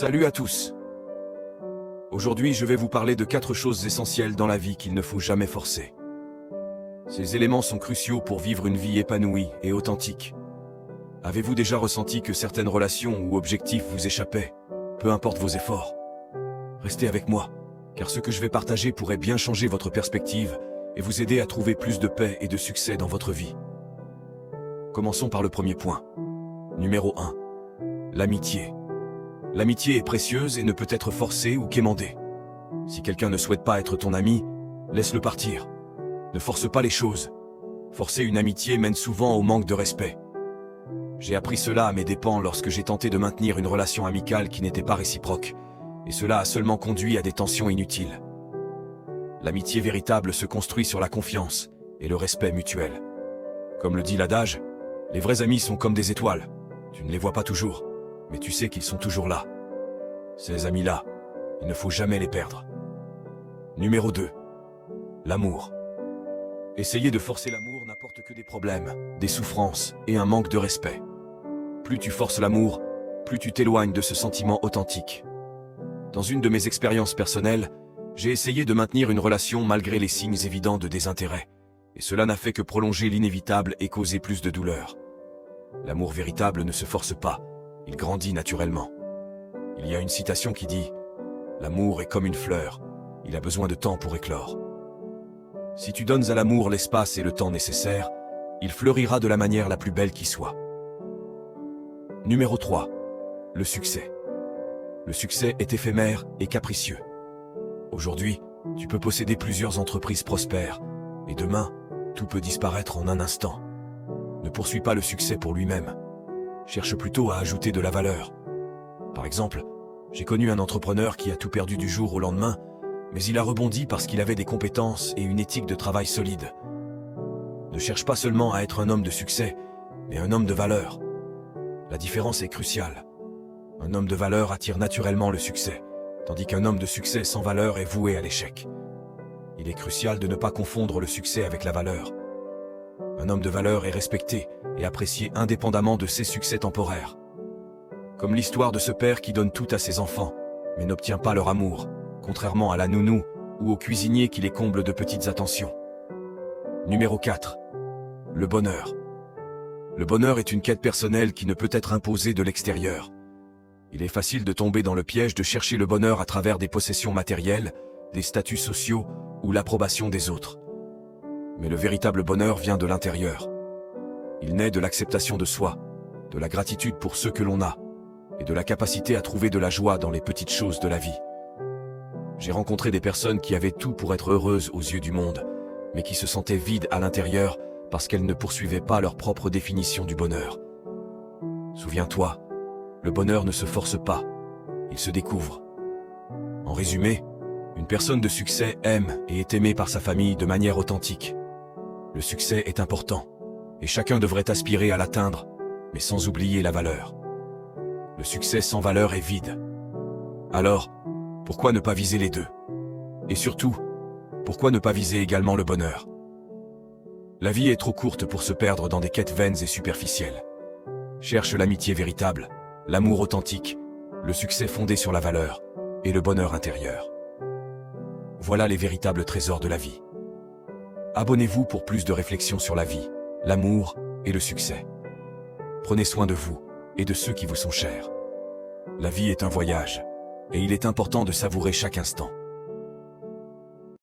Salut à tous. Aujourd'hui, je vais vous parler de 4 choses essentielles dans la vie qu'il ne faut jamais forcer. Ces éléments sont cruciaux pour vivre une vie épanouie et authentique. Avez-vous déjà ressenti que certaines relations ou objectifs vous échappaient, peu importe vos efforts? Restez avec moi, car ce que je vais partager pourrait bien changer votre perspective et vous aider à trouver plus de paix et de succès dans votre vie. Commençons par le premier point. Numéro 1. L'amitié. L'amitié est précieuse et ne peut être forcée ou quémandée. Si quelqu'un ne souhaite pas être ton ami, laisse-le partir. Ne force pas les choses. Forcer une amitié mène souvent au manque de respect. J'ai appris cela à mes dépens lorsque j'ai tenté de maintenir une relation amicale qui n'était pas réciproque, et cela a seulement conduit à des tensions inutiles. L'amitié véritable se construit sur la confiance et le respect mutuel. Comme le dit l'adage, les vrais amis sont comme des étoiles. Tu ne les vois pas toujours, mais tu sais qu'ils sont toujours là. Ces amis-là, il ne faut jamais les perdre. Numéro 2. L'amour. Essayer de forcer l'amour n'apporte que des problèmes, des souffrances et un manque de respect. Plus tu forces l'amour, plus tu t'éloignes de ce sentiment authentique. Dans une de mes expériences personnelles, j'ai essayé de maintenir une relation malgré les signes évidents de désintérêt, et cela n'a fait que prolonger l'inévitable et causer plus de douleur. L'amour véritable ne se force pas, il grandit naturellement. Il y a une citation qui dit « L'amour est comme une fleur, il a besoin de temps pour éclore ». Si tu donnes à l'amour l'espace et le temps nécessaires, il fleurira de la manière la plus belle qui soit. Numéro 3. Le succès. Le succès est éphémère et capricieux. Aujourd'hui, tu peux posséder plusieurs entreprises prospères, et demain, tout peut disparaître en un instant. Ne poursuis pas le succès pour lui-même. Cherche plutôt à ajouter de la valeur. Par exemple, j'ai connu un entrepreneur qui a tout perdu du jour au lendemain, mais il a rebondi parce qu'il avait des compétences et une éthique de travail solide. Ne cherche pas seulement à être un homme de succès, mais un homme de valeur. La différence est cruciale. Un homme de valeur attire naturellement le succès, tandis qu'un homme de succès sans valeur est voué à l'échec. Il est crucial de ne pas confondre le succès avec la valeur. Un homme de valeur est respecté et apprécié indépendamment de ses succès temporaires. Comme l'histoire de ce père qui donne tout à ses enfants, mais n'obtient pas leur amour, contrairement à la nounou ou au cuisinier qui les comble de petites attentions. Numéro 4. Le bonheur. Le bonheur est une quête personnelle qui ne peut être imposée de l'extérieur. Il est facile de tomber dans le piège de chercher le bonheur à travers des possessions matérielles, des statuts sociaux ou l'approbation des autres. Mais le véritable bonheur vient de l'intérieur. Il naît de l'acceptation de soi, de la gratitude pour ce que l'on a, et de la capacité à trouver de la joie dans les petites choses de la vie. J'ai rencontré des personnes qui avaient tout pour être heureuses aux yeux du monde, mais qui se sentaient vides à l'intérieur parce qu'elles ne poursuivaient pas leur propre définition du bonheur. Souviens-toi, le bonheur ne se force pas, il se découvre. En résumé, une personne de succès aime et est aimée par sa famille de manière authentique. Le succès est important, et chacun devrait aspirer à l'atteindre, mais sans oublier la valeur. Le succès sans valeur est vide. Alors, pourquoi ne pas viser les deux? Et surtout, pourquoi ne pas viser également le bonheur? La vie est trop courte pour se perdre dans des quêtes vaines et superficielles. Cherche l'amitié véritable, l'amour authentique, le succès fondé sur la valeur et le bonheur intérieur. Voilà les véritables trésors de la vie. Abonnez-vous pour plus de réflexions sur la vie, l'amour et le succès. Prenez soin de vous et de ceux qui vous sont chers. La vie est un voyage, et il est important de savourer chaque instant.